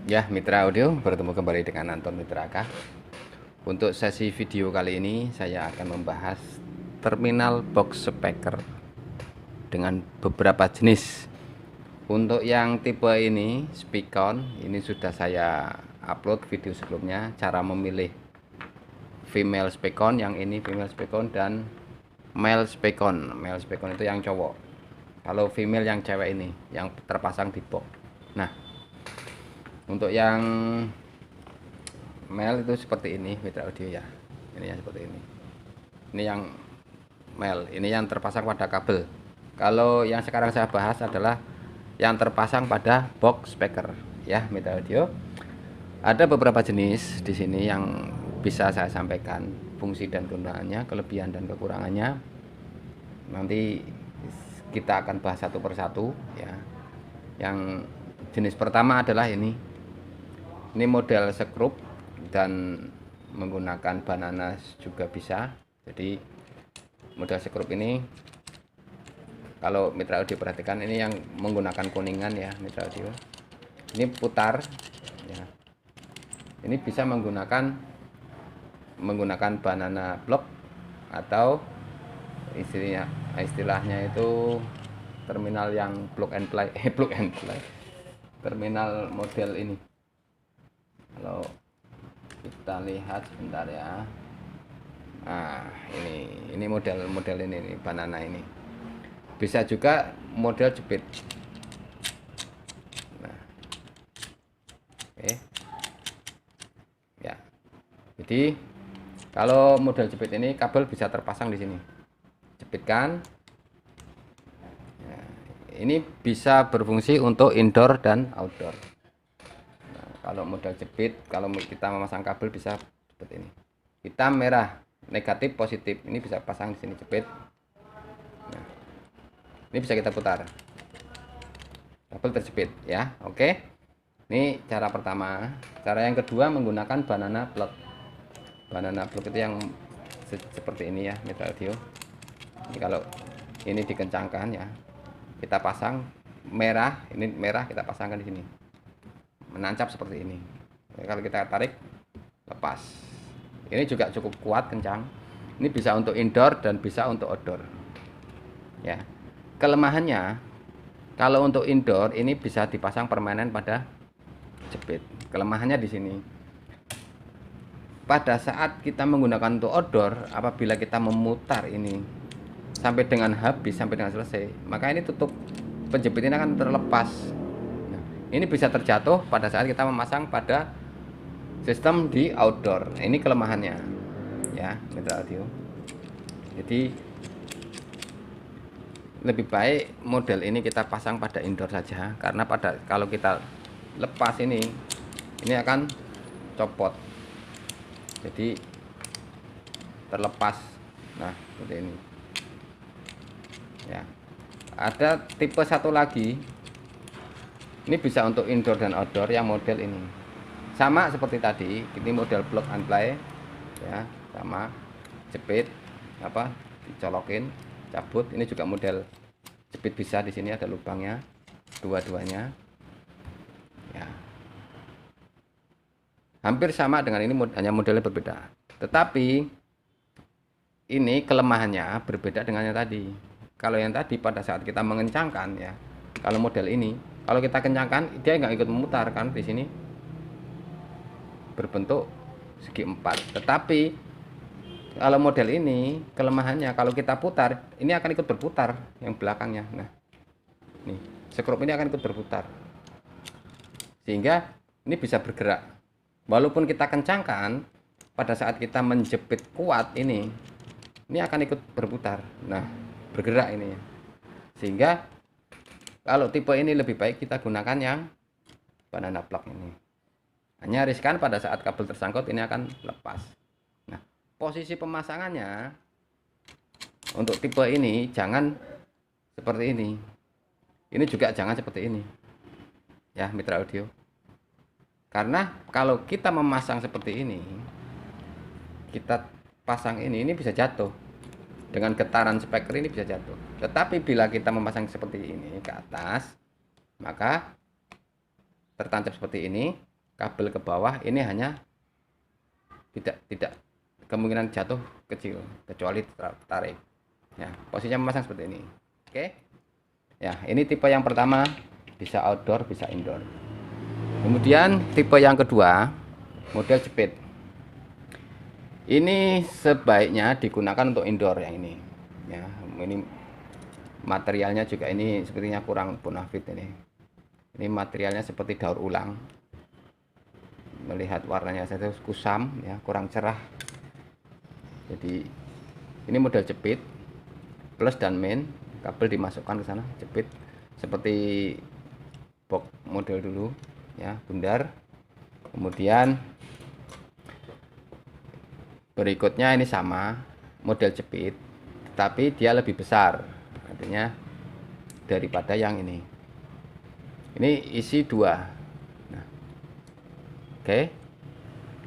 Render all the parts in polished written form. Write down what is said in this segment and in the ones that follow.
Ya, Mitra Audio, bertemu kembali dengan Anton Mitraka. Untuk sesi video kali ini saya akan membahas terminal box speaker dengan beberapa jenis. Untuk yang tipe ini, Speakon, ini sudah saya upload video sebelumnya, cara memilih female Speakon, yang ini female Speakon dan male Speakon. Male Speakon itu yang cowok. Kalau female yang cewek ini, yang terpasang di box. Nah, untuk yang male itu seperti ini, Mitra Audio ya. Ini yang seperti ini yang male, ini yang terpasang pada kabel. Kalau yang sekarang saya bahas adalah yang terpasang pada box speaker ya, Mitra Audio. Ada beberapa jenis di sini yang bisa saya sampaikan fungsi dan kegunaannya, kelebihan dan kekurangannya. Nanti kita akan bahas satu persatu ya. Yang jenis pertama adalah ini model skrup dan menggunakan bananas juga bisa. Jadi model skrup ini, kalau Mitra Audio perhatikan, ini yang menggunakan kuningan ya, Mitra Audio. Ini putar ya. Ini bisa menggunakan banana block atau istilahnya itu terminal yang plug and play terminal model ini. Kalau kita lihat sebentar ya. Nah, ini model ini banana ini. Bisa juga model jepit. Nah, oke. Ya. Jadi kalau model jepit ini kabel bisa terpasang di sini. Jepitkan. Nah, ini bisa berfungsi untuk indoor dan outdoor. Nah, kalau model jepit, kalau kita memasang kabel bisa seperti ini. Hitam, merah, negatif, positif. Ini bisa pasang di sini jepit. Nah, ini bisa kita putar. Kabel terjepit ya. Oke. Ini cara pertama. Cara yang kedua menggunakan banana plug. Banana plug itu yang seperti ini ya, Mitra Audio. Ini kalau ini dikencangkan ya, kita pasang merah, ini merah kita pasangkan di sini, menancap seperti ini. Kalau kita tarik, lepas. Ini juga cukup kuat, kencang. Ini bisa untuk indoor dan bisa untuk outdoor ya. Kelemahannya, kalau untuk indoor ini bisa dipasang permanen pada jepit. Kelemahannya di sini, pada saat kita menggunakan untuk outdoor, apabila kita memutar ini sampai dengan habis, sampai dengan selesai, maka ini tutup penjepit ini akan terlepas. Nah, ini bisa terjatuh pada saat kita memasang pada sistem di outdoor. Nah, ini kelemahannya ya, Mitra Audio. Jadi lebih baik model ini kita pasang pada indoor saja, karena kalau kita lepas ini akan copot, jadi terlepas. Nah, seperti ini ya. Ada tipe satu lagi, ini bisa untuk indoor dan outdoor, yang model ini sama seperti tadi. Ini model plug and play ya, sama jepit, dicolokin, cabut. Ini juga model jepit bisa, di sini ada lubangnya dua-duanya ya. Hampir sama dengan ini, hanya modelnya berbeda. Tetapi ini kelemahannya berbeda dengan yang tadi. Kalau yang tadi pada saat kita mengencangkan ya, kalau model ini kalau kita kencangkan dia nggak ikut memutar kan, di sini berbentuk segi empat. Tetapi kalau model ini kelemahannya, kalau kita putar ini akan ikut berputar yang belakangnya. Nah, nih skrup ini akan ikut berputar, sehingga ini bisa bergerak. Walaupun kita kencangkan, pada saat kita menjepit kuat ini akan ikut berputar. Nah, bergerak ini, sehingga kalau tipe ini lebih baik kita gunakan yang banana plug ini. Hanya riskan pada saat kabel tersangkut ini akan lepas. Nah, posisi pemasangannya untuk tipe ini jangan seperti ini. Ini juga jangan seperti ini ya, Mitra Audio. Karena kalau kita memasang seperti ini, kita pasang ini bisa jatuh. Dengan getaran speaker ini bisa jatuh. Tetapi bila kita memasang seperti ini ke atas, maka tertancap seperti ini, kabel ke bawah, ini hanya tidak kemungkinan jatuh kecil kecuali tarik. Ya, posisinya memasang seperti ini. Oke. Ya, ini tipe yang pertama, bisa outdoor, bisa indoor. Kemudian tipe yang kedua, model jepit. Ini sebaiknya digunakan untuk indoor yang ini. Ya, ini materialnya juga ini sepertinya kurang bonafit ini. Ini materialnya seperti daur ulang. Melihat warnanya saja kusam ya, kurang cerah. Jadi ini model jepit plus dan main, kabel dimasukkan ke sana, jepit seperti box model dulu ya, bundar. Kemudian berikutnya ini sama model jepit tapi dia lebih besar, artinya daripada yang ini isi dua. Nah, oke.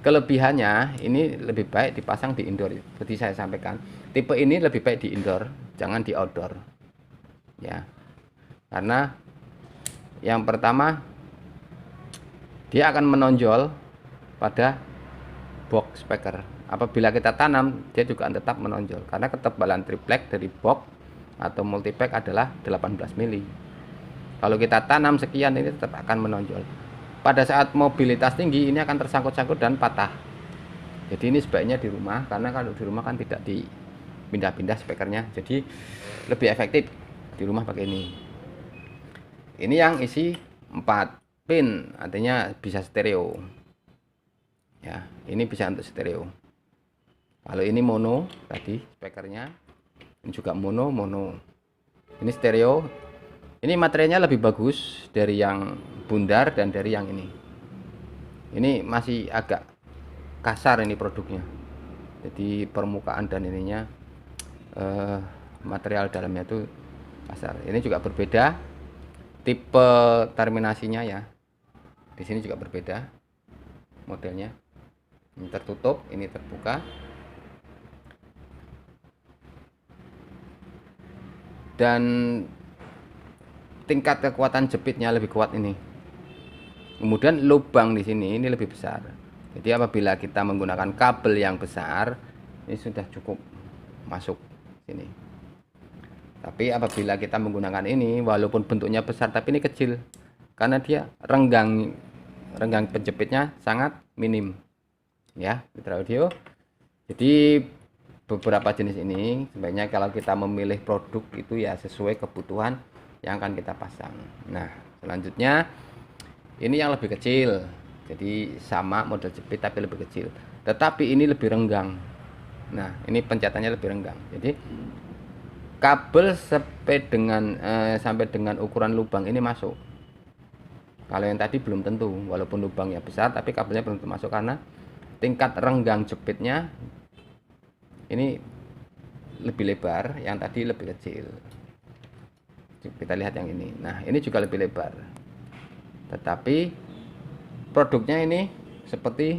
Kelebihannya ini lebih baik dipasang di indoor. Seperti saya sampaikan, tipe ini lebih baik di indoor, jangan di outdoor ya, karena yang pertama dia akan menonjol pada box speaker. Apabila kita tanam, dia juga tetap menonjol karena ketebalan triplek dari box atau multipack adalah 18 mili. Kalau kita tanam sekian, ini tetap akan menonjol. Pada saat mobilitas tinggi, ini akan tersangkut-sangkut dan patah. Jadi ini sebaiknya di rumah, karena kalau di rumah kan tidak dipindah-pindah speakernya. Jadi lebih efektif di rumah pakai ini. Ini yang isi 4 pin, artinya bisa stereo. Ya, ini bisa untuk stereo. Kalau ini mono tadi speakernya, ini juga mono. Ini stereo. Ini materialnya lebih bagus dari yang bundar dan dari yang ini. Ini masih agak kasar ini produknya. Jadi permukaan dan ininya material dalamnya itu kasar. Ini juga berbeda tipe terminasinya ya. Di sini juga berbeda modelnya. Ini tertutup, ini terbuka. Dan tingkat kekuatan jepitnya lebih kuat ini. Kemudian lubang di sini ini lebih besar. Jadi apabila kita menggunakan kabel yang besar, ini sudah cukup masuk sini. Tapi apabila kita menggunakan ini, walaupun bentuknya besar tapi ini kecil, karena dia renggang penjepitnya sangat minim. Ya, Mitra Audio. Jadi beberapa jenis ini sebaiknya kalau kita memilih produk itu ya sesuai kebutuhan yang akan kita pasang. Nah, selanjutnya ini yang lebih kecil. Jadi sama model jepit tapi lebih kecil. Tetapi ini lebih renggang. Nah, ini pencetannya lebih renggang. Jadi kabel sampai dengan ukuran lubang ini masuk. Kalau yang tadi belum tentu, walaupun lubangnya besar tapi kabelnya belum tentu masuk karena tingkat renggang jepitnya ini lebih lebar, yang tadi lebih kecil. Kita lihat yang ini. Nah, ini juga lebih lebar. Tetapi produknya ini seperti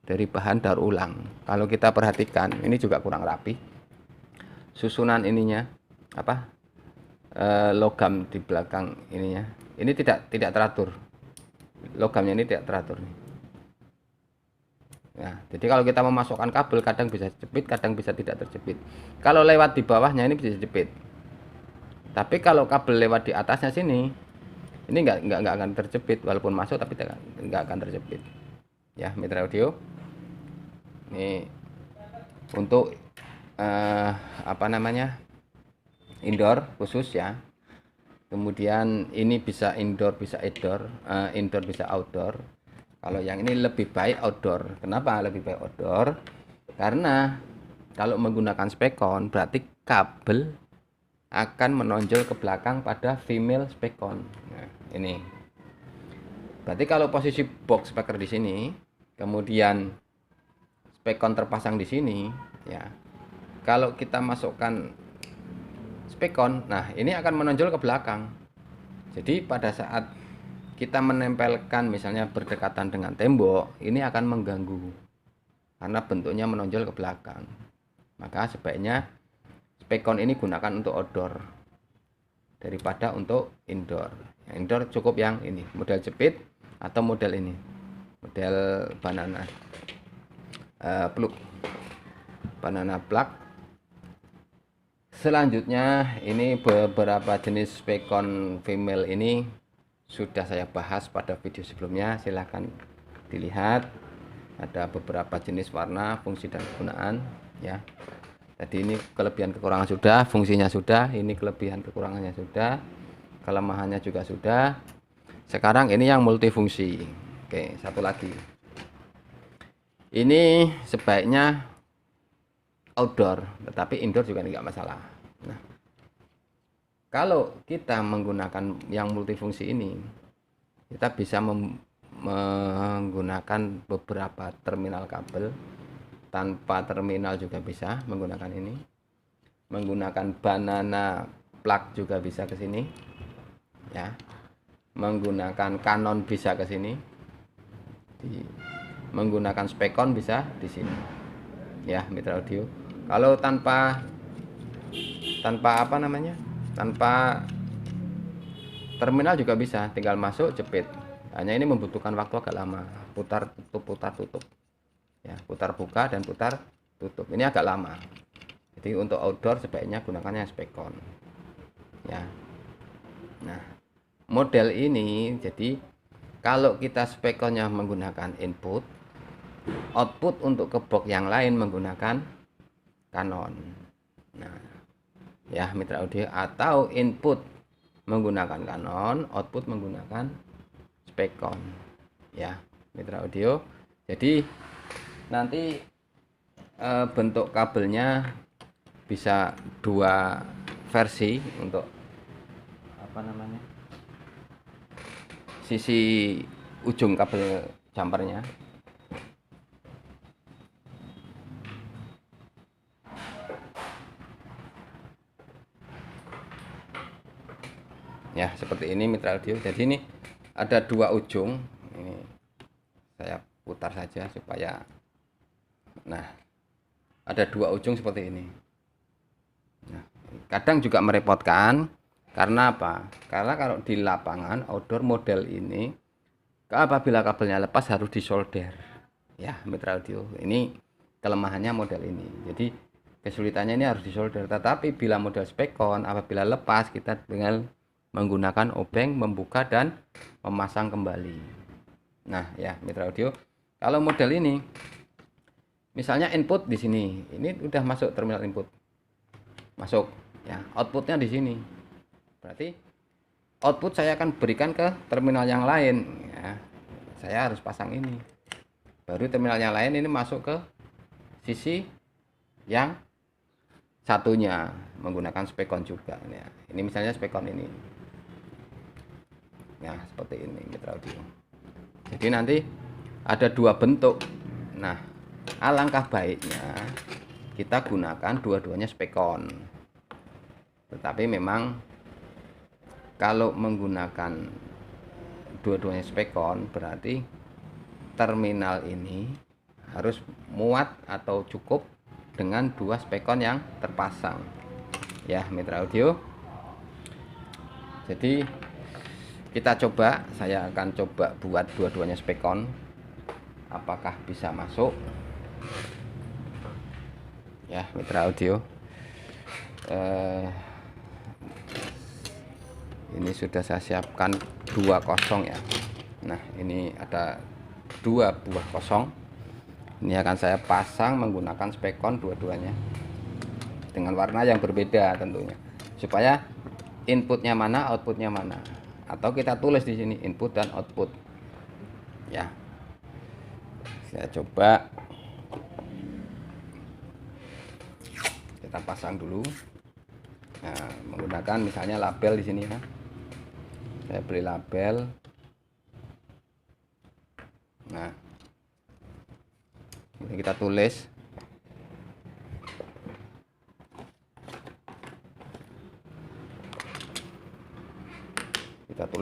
dari bahan daur ulang. Kalau kita perhatikan, ini juga kurang rapi. Susunan ininya logam di belakang ininya. Ini tidak teratur. Logamnya ini tidak teratur. Nah, jadi kalau kita memasukkan kabel kadang bisa jepit, kadang bisa tidak terjepit. Kalau lewat di bawahnya ini bisa jepit. Tapi kalau kabel lewat di atasnya sini, ini nggak akan terjepit, walaupun masuk tapi nggak akan terjepit. Ya, Mitra Audio. Ini untuk indoor khusus ya. Kemudian ini bisa indoor bisa indoor bisa outdoor. Kalau yang ini lebih baik outdoor. Kenapa lebih baik outdoor? Karena kalau menggunakan spekon berarti kabel akan menonjol ke belakang pada female spekon. Nah, ini. Berarti kalau posisi box speaker di sini, kemudian spekon terpasang di sini, ya. Kalau kita masukkan spekon, nah ini akan menonjol ke belakang. Jadi pada saat kita menempelkan misalnya berdekatan dengan tembok, ini akan mengganggu karena bentuknya menonjol ke belakang. Maka sebaiknya spekon ini gunakan untuk outdoor daripada untuk indoor. Yang indoor cukup yang ini, model jepit atau model ini. model banana plug, banana plug. Selanjutnya ini beberapa jenis Spekon female ini sudah saya bahas pada video sebelumnya, silahkan dilihat. Ada beberapa jenis warna, fungsi dan kegunaan ya. Jadi ini kelebihan kekurangan sudah, fungsinya sudah, ini kelebihan kekurangannya sudah, kelemahannya juga sudah. Sekarang ini yang multifungsi. Oke, satu lagi. Ini sebaiknya outdoor, tetapi indoor juga tidak masalah. Nah, kalau kita menggunakan yang multifungsi ini, kita bisa menggunakan beberapa terminal kabel, tanpa terminal juga bisa menggunakan ini, menggunakan banana plug juga bisa ke sini ya, menggunakan Canon bisa ke sini, menggunakan Spekon bisa di sini ya, mitra audio. Kalau tanpa apa namanya, tanpa terminal juga bisa, tinggal masuk jepit. Hanya ini membutuhkan waktu agak lama, putar tutup ya, putar buka dan putar tutup, ini agak lama. Jadi untuk outdoor sebaiknya gunakannya Spekon ya. Nah, model ini jadi kalau kita Spekonnya menggunakan input, output untuk ke box yang lain menggunakan Canon. Nah ya, mitra audio, atau input menggunakan Canon, output menggunakan Spekon ya, mitra audio. Jadi nanti bentuk kabelnya bisa dua versi untuk apa namanya, sisi ujung kabel jumpernya. Ya, seperti ini mitra audio. Jadi ini ada dua ujung. Ini saya putar saja supaya, nah, ada dua ujung seperti ini. Nah, kadang juga merepotkan karena apa? Karena kalau di lapangan outdoor model ini, apabila kabelnya lepas harus disolder. Ya, mitra audio. Ini kelemahannya model ini. Jadi kesulitannya ini harus disolder. Tetapi bila model Spekon, apabila lepas kita tinggal menggunakan obeng, membuka dan memasang kembali. Nah ya, mitra audio, kalau model ini misalnya input di sini, ini udah masuk terminal input, masuk ya, outputnya di sini, berarti output saya akan berikan ke terminal yang lain ya. Saya harus pasang ini, baru terminal yang lain ini masuk ke sisi yang satunya menggunakan Spekon juga ya. Ini misalnya Spekon ini ya, seperti ini mitra audio. Jadi nanti ada dua bentuk. Nah, alangkah baiknya kita gunakan dua-duanya Spekon. Tetapi memang kalau menggunakan dua-duanya Spekon berarti terminal ini harus muat atau cukup dengan dua Spekon yang terpasang ya, mitra audio. Jadi kita coba, saya akan coba buat dua-duanya Spekon, apakah bisa masuk ya, mitra audio. Ini sudah saya siapkan 20 ya. Nah, ini ada 2 buah kosong. Ini akan saya pasang menggunakan Spekon dua-duanya dengan warna yang berbeda tentunya, supaya inputnya mana, outputnya mana, atau kita tulis di sini input dan output ya. Saya coba, kita pasang dulu. Nah, menggunakan misalnya label di sini ya, saya beli label. Nah, ini kita tulis,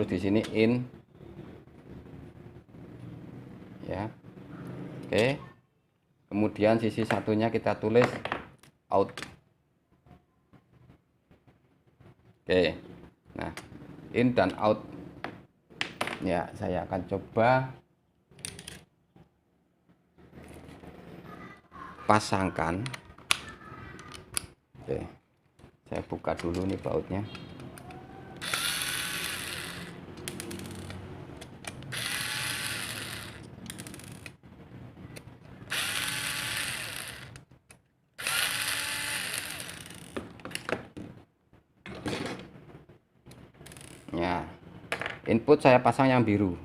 di sini in ya. Oke, kemudian sisi satunya kita tulis out. Oke, nah, in dan out ya. Saya akan coba pasangkan. Oke, saya buka dulu nih bautnya. Ya, input saya pasang yang biru.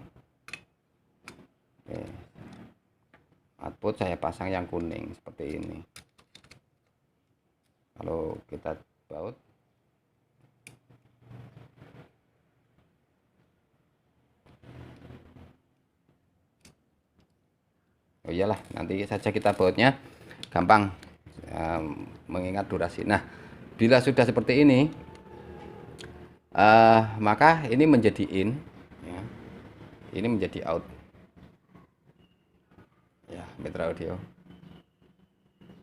Oke. Output saya pasang yang kuning seperti ini. Kalau kita baut, oh iyalah, nanti saja kita bautnya gampang mengingat durasi. Nah, bila sudah seperti ini, maka ini menjadi in, ya. Ini menjadi out, ya, mitra audio.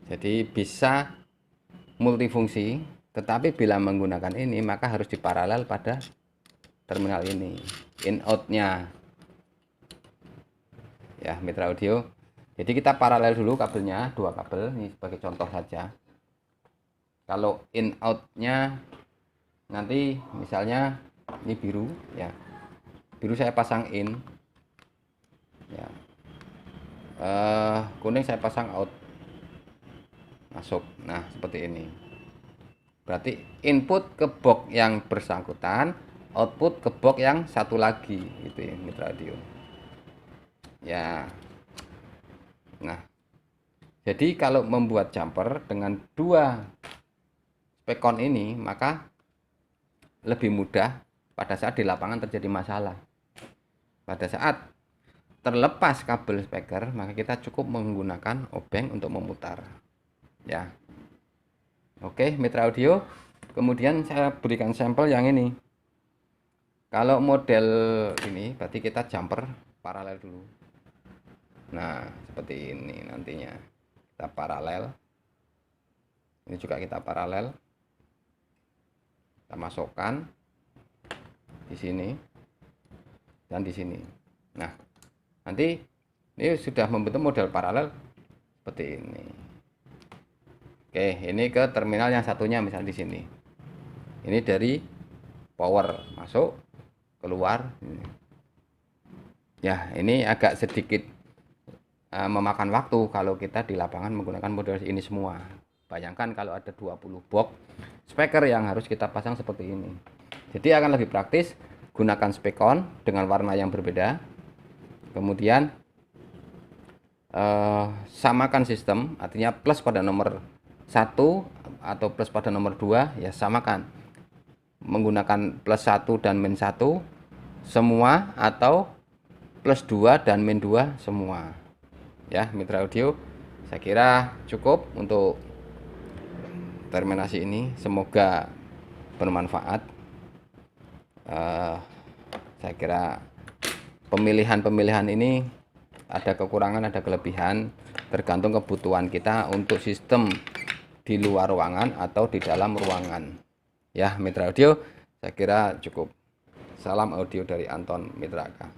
Jadi bisa multifungsi, tetapi bila menggunakan ini maka harus diparalel pada terminal ini, in outnya, ya, mitra audio. Jadi kita paralel dulu kabelnya, 2 kabel ini sebagai contoh saja. Kalau in outnya nanti misalnya ini biru, ya, biru saya pasang in, ya, kuning saya pasang out, masuk. Nah, seperti ini. Berarti input ke box yang bersangkutan, output ke box yang satu lagi, gitu ya, mitra audio. Ya. Nah, jadi kalau membuat jumper dengan 2 spekon ini, maka lebih mudah pada saat di lapangan terjadi masalah. Pada saat terlepas kabel speaker, maka kita cukup menggunakan obeng untuk memutar, ya. Oke, mitra audio. Kemudian saya berikan sampel yang ini. Kalau model ini berarti kita jumper paralel dulu. Nah, seperti ini nantinya. Kita paralel. Ini juga kita paralel. Kita masukkan di sini dan di sini. Nah, nanti ini sudah membentuk model paralel seperti ini. Oke, ini ke terminal yang satunya, misalnya di sini. Ini dari power masuk, keluar. Ya, ini agak sedikit memakan waktu kalau kita di lapangan menggunakan model ini semua. Bayangkan kalau ada 20 box speaker yang harus kita pasang seperti ini. Jadi akan lebih praktis gunakan spekon dengan warna yang berbeda. Kemudian samakan sistem, artinya plus pada nomor 1 atau plus pada nomor 2, ya samakan. Menggunakan plus 1 dan min 1 semua, atau plus 2 dan min 2 semua. Ya, mitra audio, saya kira cukup untuk terminasi ini. Semoga bermanfaat. Saya kira pemilihan ini ada kekurangan, ada kelebihan, tergantung kebutuhan kita untuk sistem di luar ruangan atau di dalam ruangan. Ya, mitra audio, saya kira cukup. Salam audio dari Anton Mitra K.